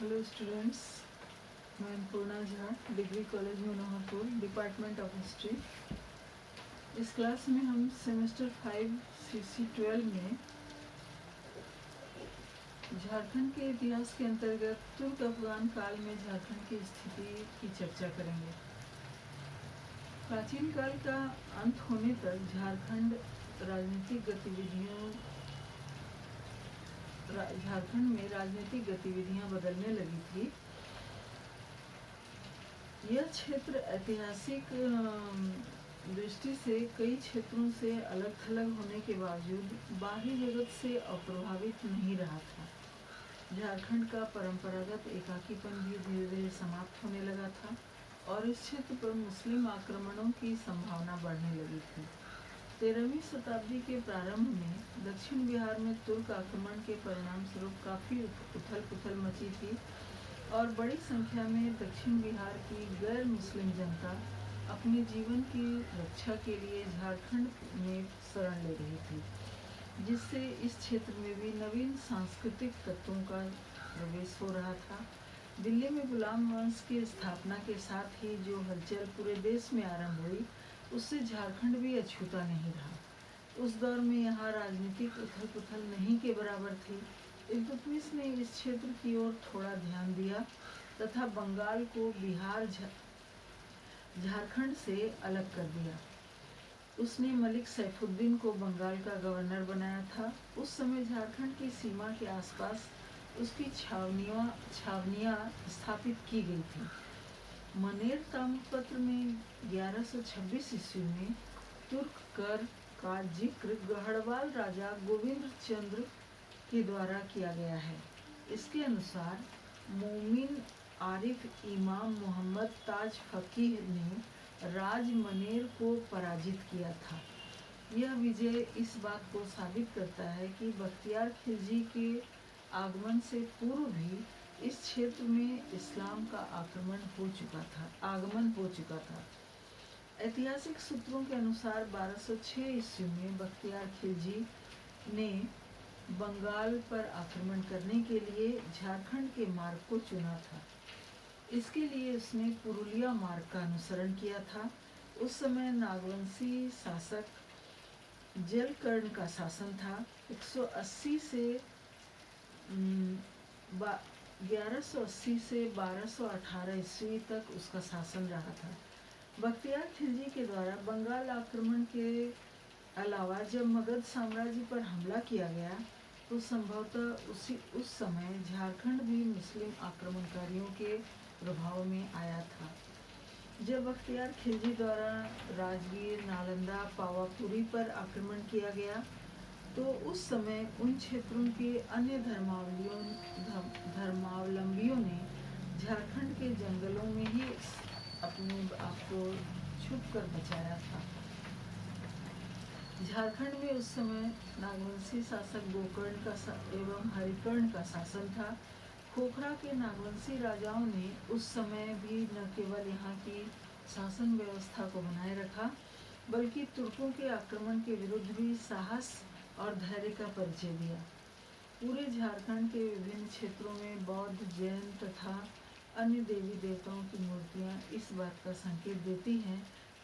Hello students, मैं Purna Jha, degree college Manoharpur, department of history. इस class में हम सेमेस्टर 5 CC 12 में झारखंड के इतिहास के अंतर्गत तुर्क अफगान काल में झारखंड की स्थिति की चर्चा करेंगे। प्राचीन काल का अंत होने तक झारखंड में राजनीतिक गतिविधियां बदलने लगी थी। यह क्षेत्र ऐतिहासिक दृष्टि से कई क्षेत्रों से अलग थलग होने के बावजूद बाहरी जगत से अप्रभावित नहीं रहा था। झारखंड का परंपरागत एकाकीपन भी धीरे धीरे समाप्त होने लगा था और इस क्षेत्र पर मुस्लिम आक्रमणों की संभावना बढ़ने लगी थी। 13वीं शताब्दी के प्रारंभ में दक्षिण बिहार में तुर्क आक्रमण के परिणाम स्वरूप काफ़ी उथल पुथल मची थी और बड़ी संख्या में दक्षिण बिहार की गैर मुस्लिम जनता अपने जीवन की रक्षा के लिए झारखंड में शरण ले रही थी, जिससे इस क्षेत्र में भी नवीन सांस्कृतिक तत्वों का प्रवेश हो रहा था। दिल्ली में गुलाम वंश की स्थापना के साथ ही जो हलचल पूरे देश में आरंभ हुई, उससे झारखंड भी अछूता नहीं रहा। उस दौर में यहाँ राजनीतिक उथल पुथल नहीं के बराबर थी। इल्तुतमिश ने इस क्षेत्र की ओर थोड़ा ध्यान दिया तथा बंगाल को बिहार झारखंड से अलग कर दिया। उसने मलिक सैफुद्दीन को बंगाल का गवर्नर बनाया था। उस समय झारखंड की सीमा के आसपास उसकी छावनियाँ स्थापित की गई थी। मनेर ताम्रपत्र में 1126 ईस्वी में तुर्क कर का जिक्र गढ़वाल राजा गोविंद चंद्र के द्वारा किया गया है। इसके अनुसार मोमिन आरिफ इमाम मोहम्मद ताज फकीह ने राज मनेर को पराजित किया था। यह विजय इस बात को साबित करता है कि बख्तियार खिलजी के आगमन से पूर्व भी इस क्षेत्र में इस्लाम का आगमन हो चुका था। ऐतिहासिक सूत्रों के अनुसार 1206 ईस्वी में बख्तियार खिलजी ने बंगाल पर आक्रमण करने के लिए झारखंड के मार्ग को चुना था। इसके लिए उसने पुरुलिया मार्ग का अनुसरण किया था। उस समय नागवंशी शासक जलकर्ण का शासन था। 1180 से 1218 ईस्वी तक उसका शासन रहा था। बख्तियार खिलजी के द्वारा बंगाल आक्रमण के अलावा जब मगध साम्राज्य पर हमला किया गया तो संभवतः उस समय झारखंड भी मुस्लिम आक्रमणकारियों के प्रभाव में आया था। जब बख्तियार खिलजी द्वारा राजगीर, नालंदा, पावापुरी पर आक्रमण किया गया तो उस समय उन क्षेत्रों के अन्य धर्मावलंबियों ने झारखंड के जंगलों में ही अपने आप को छुप कर बचाया था। झारखंड में उस समय नागवंशी शासक गोकर्ण का एवं हरिकर्ण का शासन था। खोखरा के नागवंशी राजाओं ने उस समय भी न केवल यहाँ की शासन व्यवस्था को बनाए रखा, बल्कि तुर्कों के आक्रमण के विरुद्ध भी साहस और धैर्य का परिचय दिया। पूरे झारखंड के विभिन्न क्षेत्रों में बौद्ध, जैन तथा अन्य देवी देवताओं की मूर्तियाँ इस बात का संकेत देती हैं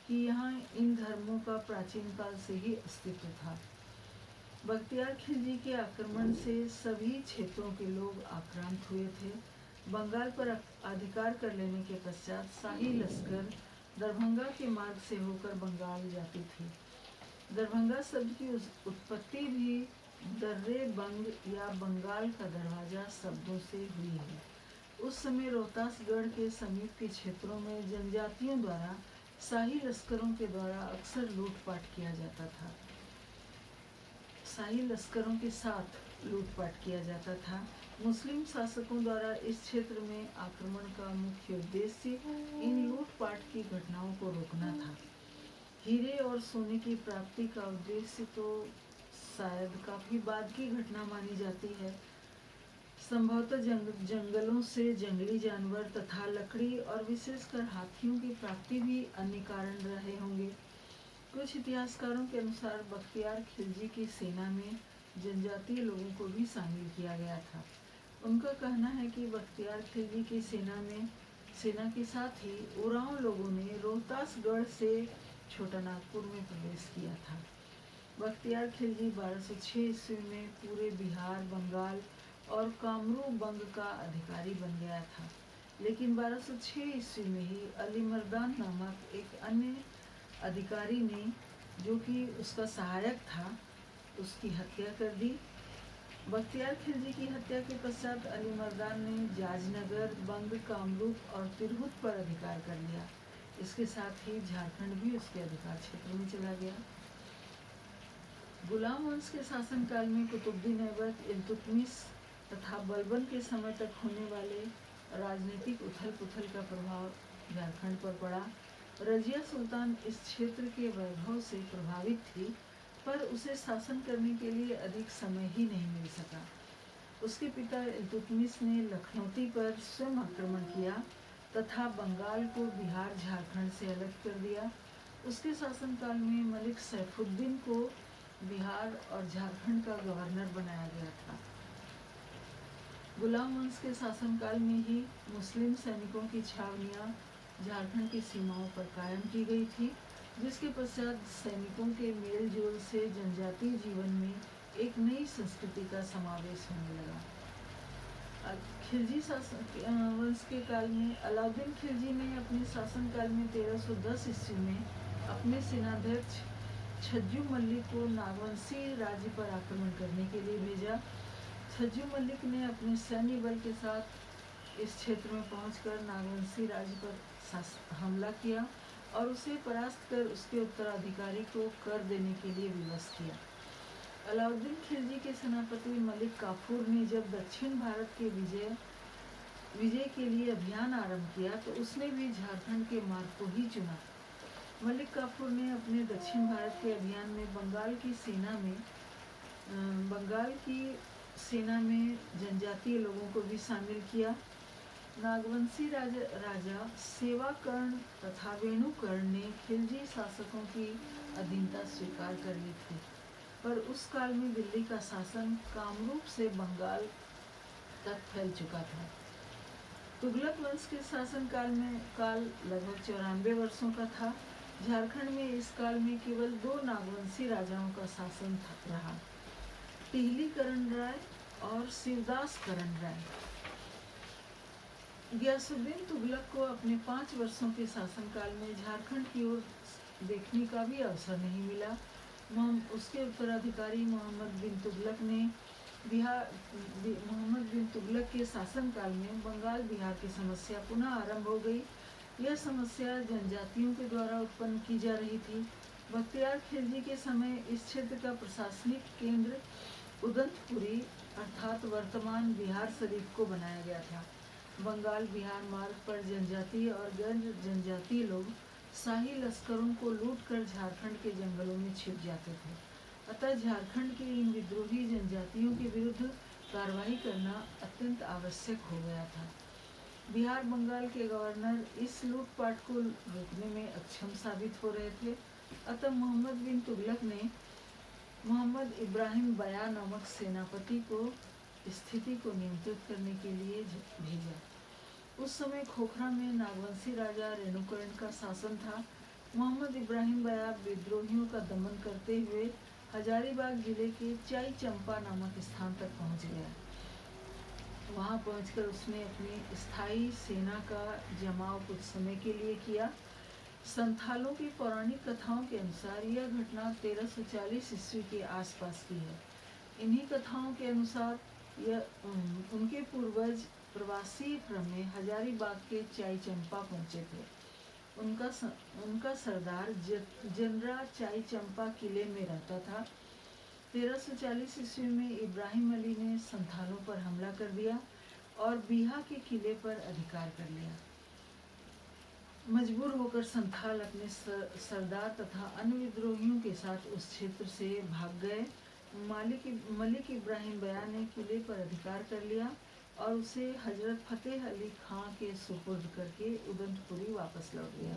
कि यहाँ इन धर्मों का प्राचीन काल से ही अस्तित्व था। बख्तियार खिलजी के आक्रमण से सभी क्षेत्रों के लोग आक्रांत हुए थे। बंगाल पर अधिकार कर लेने के पश्चात शाही लश्कर दरभंगा के मार्ग से होकर बंगाल जाती थी। दरभंगा शब्द की उत्पत्ति भी दर्रे बंग या बंगाल का दरवाजा शब्दों से हुई है। उस समय रोहतासगढ़ के समीप के क्षेत्रों में जनजातियों द्वारा शाही लश्करों के द्वारा अक्सर लूटपाट किया जाता था। शाही लश्करों के साथ लूटपाट किया जाता था। मुस्लिम शासकों द्वारा इस क्षेत्र में आक्रमण का मुख्य उद्देश्य इन लूटपाट की घटनाओं को रोकना था। हीरे और सोने की प्राप्ति का उद्देश्य तो शायद काफी बाद की घटना मानी जाती है। संभवतः जंगलों से जंगली जानवर तथा लकड़ी और विशेषकर हाथियों की प्राप्ति भी अन्य कारण रहे होंगे। कुछ इतिहासकारों के अनुसार बख्तियार खिलजी की सेना में जनजातीय लोगों को भी शामिल किया गया था। उनका कहना है कि बख्तियार खिलजी की सेना के साथ ही उरांव लोगों ने रोहतासगढ़ से छोटा नागपुर में प्रवेश किया था। बख्तियार खिलजी 1206 ईस्वी में पूरे बिहार, बंगाल और कामरूप बंग का अधिकारी बन गया था, लेकिन 1206 ईस्वी में ही अली मर्दान नामक एक अन्य अधिकारी ने, जो कि उसका सहायक था, उसकी हत्या कर दी। बख्तियार खिलजी की हत्या के पश्चात अली मर्दान ने जाजनगर, बंग, कामरूप और तिरहुत पर अधिकार कर लिया। इसके साथ ही झारखंड भी उसके अधिकार क्षेत्र में चला गया। गुलाम वंश के शासनकाल में कुतुबुद्दीन ऐबक, इल्तुतमिश तथा बलबन के समय तक होने वाले राजनीतिक उथल-पुथल का प्रभाव झारखंड पर पड़ा। रजिया सुल्तान इस क्षेत्र के वैभव से प्रभावित थी, पर उसे शासन करने के लिए अधिक समय ही नहीं मिल सका। उसके पिता इल्तुतमिश ने लखनौती पर स्वयं आक्रमण किया तथा बंगाल को बिहार, झारखंड से अलग कर दिया। उसके शासनकाल में मलिक सैफुद्दीन को बिहार और झारखंड का गवर्नर बनाया गया था। गुलाम वंश के शासनकाल में ही मुस्लिम सैनिकों की छावनियां झारखंड की सीमाओं पर कायम की गई थी, जिसके पश्चात सैनिकों के मेल जोल से जनजातीय जीवन में एक नई संस्कृति का समावेश होने लगा। खिलजी वंश के काल में अलाउद्दीन खिलजी ने अपने शासनकाल में 1310 ईस्वी में अपने सेनाध्यक्ष छज्जू मल्लिक को नागवंशी राज्य पर आक्रमण करने के लिए भेजा। छज्जू मल्लिक ने अपने सैन्य बल के साथ इस क्षेत्र में पहुंचकर नागवंशी राज्य पर हमला किया और उसे परास्त कर उसके उत्तराधिकारी को कर देने के लिए विवश किया। अलाउद्दीन खिलजी के सेनापति मलिक काफूर ने जब दक्षिण भारत के विजय के लिए अभियान आरंभ किया, तो उसने भी झारखंड के मार्ग को ही चुना। मलिक काफूर ने अपने दक्षिण भारत के अभियान में बंगाल की सेना में जनजातीय लोगों को भी शामिल किया। नागवंशी राजा सेवाकर्ण तथा वेणुकर्ण ने खिलजी शासकों की अधीनता स्वीकार कर ली थी, पर उस काल में दिल्ली का शासन कामरूप से बंगाल तक फैल चुका था। तुगलक वंश के शासनकाल लगभग 94 वर्षों का था। झारखंड में इस काल में केवल 2 नागवंशी राजाओं का शासन रहा, टिहली करण राय और शिवदास करण राय। गियासुद्दीन तुगलक को अपने 5 वर्षों के शासनकाल में झारखंड की ओर देखने का भी अवसर नहीं मिला। उसके उत्तराधिकारी मोहम्मद बिन तुगलक के शासनकाल में बंगाल बिहार की समस्या पुनः आरंभ हो गई। यह समस्या जनजातियों के द्वारा उत्पन्न की जा रही थी। बख्तियार खिलजी के समय इस क्षेत्र का प्रशासनिक केंद्र उदंतपुरी अर्थात वर्तमान बिहार शरीफ को बनाया गया था। बंगाल बिहार मार्ग पर जनजातीय और गैर जनजातीय लोग शाही लश्करों को लूटकर झारखंड के जंगलों में छिप जाते थे। अतः झारखंड के इन विद्रोही जनजातियों के विरुद्ध कार्रवाई करना अत्यंत आवश्यक हो गया था। बिहार बंगाल के गवर्नर इस लूटपाट को रोकने में अक्षम साबित हो रहे थे। अतः मोहम्मद बिन तुगलक ने मोहम्मद इब्राहिम बया नामक सेनापति को स्थिति को नियंत्रित करने के लिए भेजा। उस समय खोखरा में नागवंशी राजा रेणुकर्ण का शासन था। मोहम्मद इब्राहिम बया विद्रोहियों का दमन करते हुए हजारीबाग जिले के चाई चंपा नामक स्थान तक पहुंच गया। वहां पहुंचकर उसने अपनी स्थायी सेना का जमाव कुछ समय के लिए किया। संथालों की पौराणिक कथाओं के अनुसार यह घटना 1340 ईस्वी के आसपास की है। इन्हीं कथाओं के अनुसार उनके पूर्वज प्रवासी क्रम में हजारीबाग के चाई चंपा पहुंचे थे। उनका सरदार जनरा चाई चंपा किले में रहता था। 1340 ईस्वी में इब्राहिम अली ने संथालों पर हमला कर दिया और बीहा के किले पर अधिकार कर लिया। मजबूर होकर संथाल अपने सरदार तथा अन्य विद्रोहियों के साथ उस क्षेत्र से भाग गए। मलिक इब्राहिम बया ने किले पर अधिकार कर लिया और उसे हजरत फतेह अली खां के सुपुर्द करके उदंतपुरी वापस लौट गया।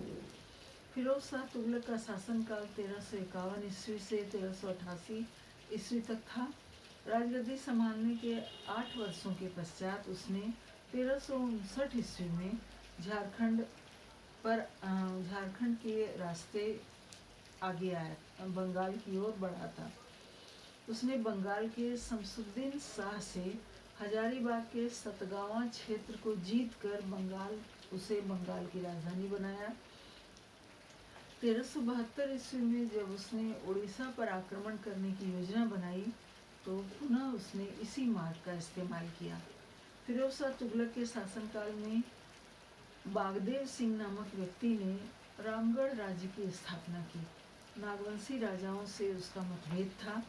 फिरोज शाह तुगलक का शासनकाल 1351 ईस्वी से 1388 ईस्वी तक था। राजगद्दी संभालने के 8 वर्षों के पश्चात उसने 1359 ईस्वी में झारखंड के रास्ते आगे आया, बंगाल की ओर बढ़ा था। उसने बंगाल के शमसुद्दीन शाह से हजारीबाग के सतगावा क्षेत्र को जीतकर उसे बंगाल की राजधानी बनाया। 1372 ईस्वी में जब उसने उड़ीसा पर आक्रमण करने की योजना बनाई तो पुनः उसने इसी मार्ग का इस्तेमाल किया। फिरोज शाह तुगलक के शासनकाल में बागदेव सिंह नामक व्यक्ति ने रामगढ़ राज्य की स्थापना की। नागवंशी राजाओं से उसका मतभेद था।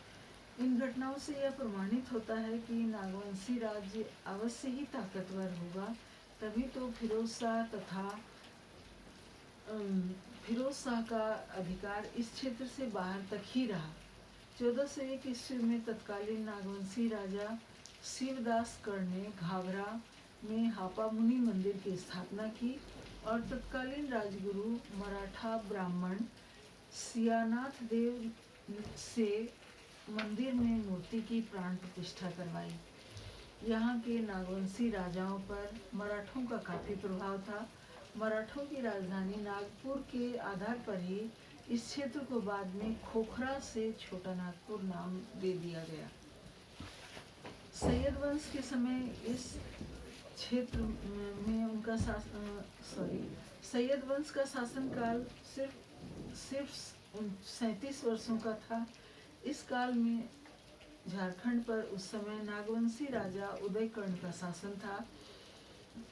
इन घटनाओं से यह प्रमाणित होता है कि नागवंशी राज्य अवश्य ही ताकतवर होगा, तभी तो फिरोज शाह का अधिकार इस क्षेत्र से बाहर तक ही रहा। 1401 ईस्वी में तत्कालीन नागवंशी राजा शिवदास कर ने घाघरा में हापा मुनि मंदिर की स्थापना की और तत्कालीन राजगुरु मराठा ब्राह्मण सियानाथ देव से मंदिर में मूर्ति की प्राण प्रतिष्ठा करवाई। यहाँ के नागवंशी राजाओं पर मराठों का काफी प्रभाव था। मराठों की राजधानी नागपुर के आधार पर ही इस क्षेत्र को बाद में खोखरा से छोटा नागपुर नाम दे दिया गया। सैयद वंश के समय इस क्षेत्र में उनका सैयद वंश का शासनकाल सिर्फ 37 वर्षों का था। इस काल में झारखंड पर उस समय नागवंशी राजा उदयकर्ण का शासन था।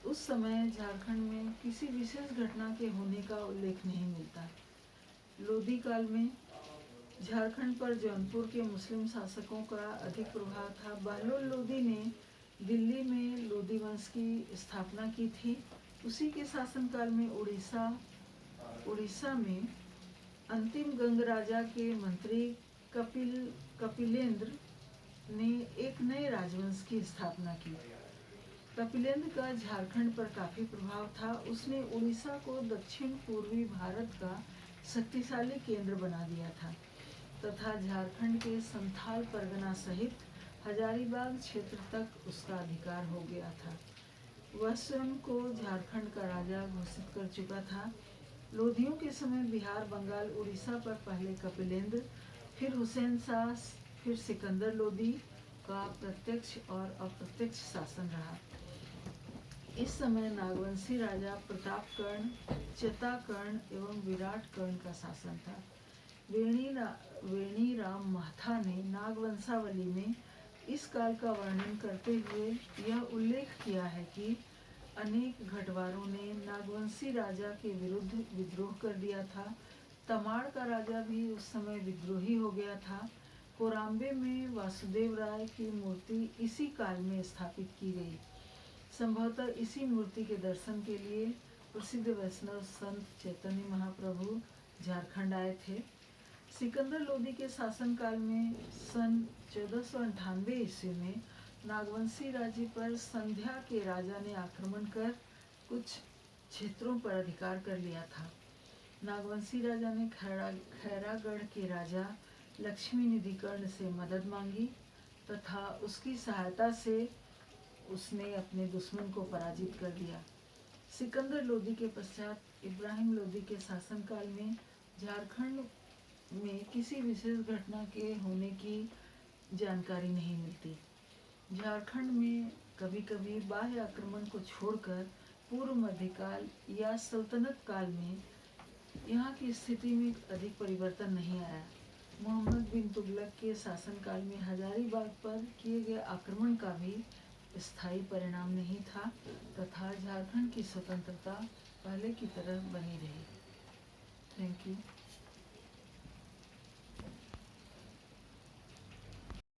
उस समय झारखंड में किसी विशेष घटना के होने का उल्लेख नहीं मिलता। लोधी काल में झारखंड पर जौनपुर के मुस्लिम शासकों का अधिक प्रभाव था। बहलोल लोधी ने दिल्ली में लोधी वंश की स्थापना की थी। उसी के शासनकाल में उड़ीसा में अंतिम गंग राजा के मंत्री कपिलेंद्र ने एक नए राजवंश की स्थापना की। कपिलेंद्र का झारखंड पर काफी प्रभाव था। उसने उड़ीसा को दक्षिण पूर्वी भारत का शक्तिशाली केंद्र बना दिया था तथा झारखंड के संथाल परगना सहित हजारीबाग क्षेत्र तक उसका अधिकार हो गया था। वह स्वयं को झारखंड का राजा घोषित कर चुका था। लोधियों के समय बिहार, बंगाल, उड़ीसा पर पहले कपिलेंद्र, फिर हुसैन शाह, फिर सिकंदर लोधी का प्रत्यक्ष और अप्रत्यक्ष शासन रहा। इस समय नागवंशी राजा प्रतापकर्ण, चेताकर्ण एवं विराटकर्ण का शासन था। वेणी राम महथा ने नागवंशावली में इस काल का वर्णन करते हुए यह उल्लेख किया है कि अनेक घटवारों ने नागवंशी राजा के विरुद्ध विद्रोह कर दिया था। तमाड़ का राजा भी उस समय विद्रोही हो गया था। कोराम्बे में वासुदेव राय की मूर्ति इसी काल में स्थापित की गई। संभवतः इसी मूर्ति के दर्शन के लिए प्रसिद्ध वैष्णव संत चैतन्य महाप्रभु झारखंड आए थे। सिकंदर लोधी के शासनकाल में सन 1498 ईस्वी में नागवंशी राज्य पर संध्या के राजा ने आक्रमण कर कुछ क्षेत्रों पर अधिकार कर लिया था। नागवंशी राजा ने खैरागढ़ के राजा लक्ष्मी निधिकर्ण से मदद मांगी तथा उसकी सहायता से उसने अपने दुश्मन को पराजित कर दिया। सिकंदर लोधी के पश्चात इब्राहिम लोधी के शासनकाल में झारखंड में किसी विशेष घटना के होने की जानकारी नहीं मिलती। झारखंड में कभी कभी बाह्य आक्रमण को छोड़कर पूर्व मध्यकाल या सल्तनत काल में यहाँ की स्थिति में अधिक परिवर्तन नहीं आया। मोहम्मद बिन तुगलक के शासनकाल में हजारीबाग पर किए गए आक्रमण का भी स्थायी परिणाम नहीं था तथा झारखंड की स्वतंत्रता पहले की तरह बनी रही। Thank you.